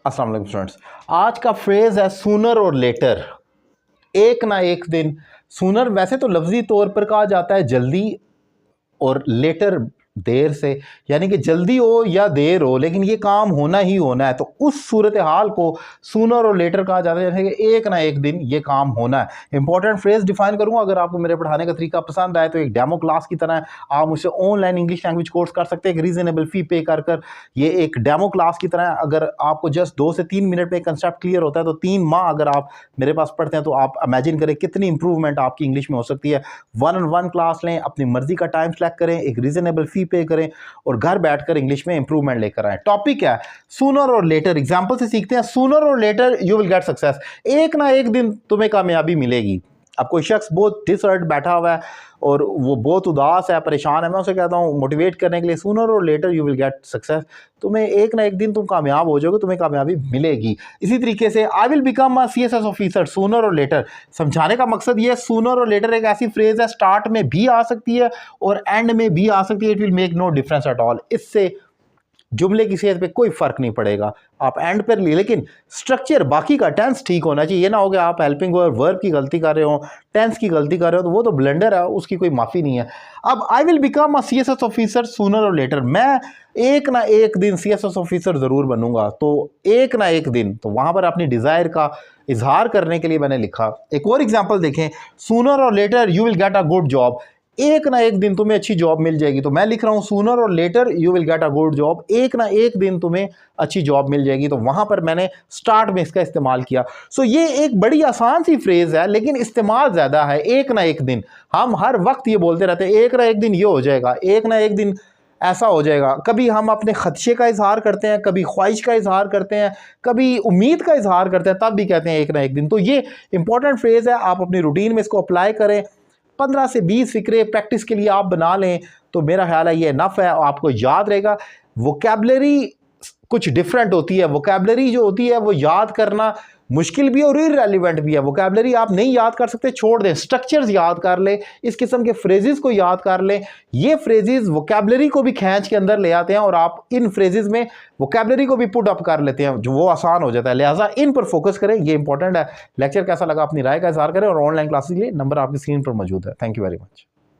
अस्सलाम वालेकुम स्टूडेंट्स। आज का फ्रेज है सूनर और लेटर। एक ना एक दिन। सूनर वैसे तो लफ्जी तौर पर कहा जाता है जल्दी, और लेटर देर से, यानी कि जल्दी हो या देर हो लेकिन ये काम होना ही होना है। तो उस सूरत हाल को सूनर और लेटर कहा जाता है, जैसे कि एक ना एक दिन ये काम होना है। इंपॉर्टेंट फ्रेज डिफाइन करूंगा। अगर आपको मेरे पढ़ाने का तरीका पसंद आए तो एक डेमो क्लास की तरह आप मुझसे ऑनलाइन इंग्लिश लैंग्वेज कोर्स कर सकते हैं, एक रीजनेबल फी पे कर कर। ये एक डेमो क्लास की तरह, अगर आपको जस्ट 2 से 3 मिनट में कंसेप्ट क्लियर होता है तो 3 माह अगर आप मेरे पास पढ़ते हैं तो आप इमेजिन करें कितनी इंप्रूवमेंट आपकी इंग्लिश में हो सकती है। 1-on-1 क्लास लें, अपनी मर्जी का टाइम सेलेक्ट करें, एक रीजनेबल फी पे करें और घर बैठकर इंग्लिश में इंप्रूवमेंट लेकर आए। टॉपिक है सूनर और लेटर। एग्जांपल से सीखते हैं। Sooner or later you will get success. एक ना एक दिन तुम्हें कामयाबी मिलेगी। अब कोई शख्स बहुत डिसहर्ट बैठा हुआ है और वो बहुत उदास है, परेशान है, मैं उसे कहता हूँ मोटिवेट करने के लिए, sooner or later you will get success. तुम्हें एक ना एक दिन तुम कामयाब हो जाओगे, तुम्हें कामयाबी मिलेगी। इसी तरीके से I will become a CSS officer. Sooner or letter समझाने का मकसद ये है, सूनर और लेटर एक ऐसी फ्रेज है, स्टार्ट में भी आ सकती है और एंड में भी आ सकती है। It will make no difference at all. इससे जुमले की सेहत पे कोई फर्क नहीं पड़ेगा। आप एंड पर ले, लेकिन स्ट्रक्चर बाकी का टेंस ठीक होना चाहिए। ये ना हो कि आप हेल्पिंग वर्ब की गलती कर रहे हो, टेंस की गलती कर रहे हो, तो वो तो ब्लंडर है, उसकी कोई माफ़ी नहीं है। अब I will become a CSS officer sooner or letter. मैं एक ना एक दिन CSS ऑफिसर ज़रूर बनूंगा। तो एक ना एक दिन, तो वहाँ पर अपनी डिज़ायर का इजहार करने के लिए मैंने लिखा। एक और एग्जाम्पल देखें, sooner or later you will get a good job. एक ना एक दिन तुम्हें अच्छी जॉब मिल जाएगी। तो मैं लिख रहा हूं sooner or later you will get a good job. एक ना एक दिन तुम्हें अच्छी जॉब मिल जाएगी। तो वहां पर मैंने स्टार्ट में इसका इस्तेमाल किया। सो ये एक बड़ी आसान सी फ्रेज है लेकिन इस्तेमाल ज्यादा है। एक ना एक दिन, हम हर वक्त ये बोलते रहते हैं एक ना एक दिन ये हो जाएगा, एक ना एक दिन ऐसा हो जाएगा। कभी हम अपने खदशे का इजहार करते हैं, कभी ख्वाहिश का इजहार करते हैं, कभी उम्मीद का इजहार करते हैं, तब भी कहते हैं एक ना एक दिन। तो ये इंपॉर्टेंट फ्रेज है, आप अपनी रूटीन में इसको अप्लाई करें। 15 से 20 फिक्रे प्रैक्टिस के लिए आप बना लें तो मेरा ख्याल है ये इनफ है, आपको याद रहेगा। वोकैबुलरी कुछ डिफरेंट होती है। वोकैबुलरी जो होती है वो याद करना मुश्किल भी और इररेलेवेंट भी है। वोकैबुलरी आप नहीं याद कर सकते, छोड़ दें, स्ट्रक्चर्स याद कर ले, इस किस्म के फ्रेजेस को याद कर लें। ये फ्रेजेस वोकैबुलरी को भी खींच के अंदर ले आते हैं और आप इन फ्रेजेस में वोकैबुलरी को भी पुट अप कर लेते हैं, जो वो आसान हो जाता है। लिहाजा इन पर फोकस करें, ये इंपॉर्टेंट है। लेक्चर कैसा लगा अपनी राय का इजहार करें और ऑनलाइन क्लासेस के लिए नंबर आपकी स्क्रीन पर मौजूद है। Thank you very much.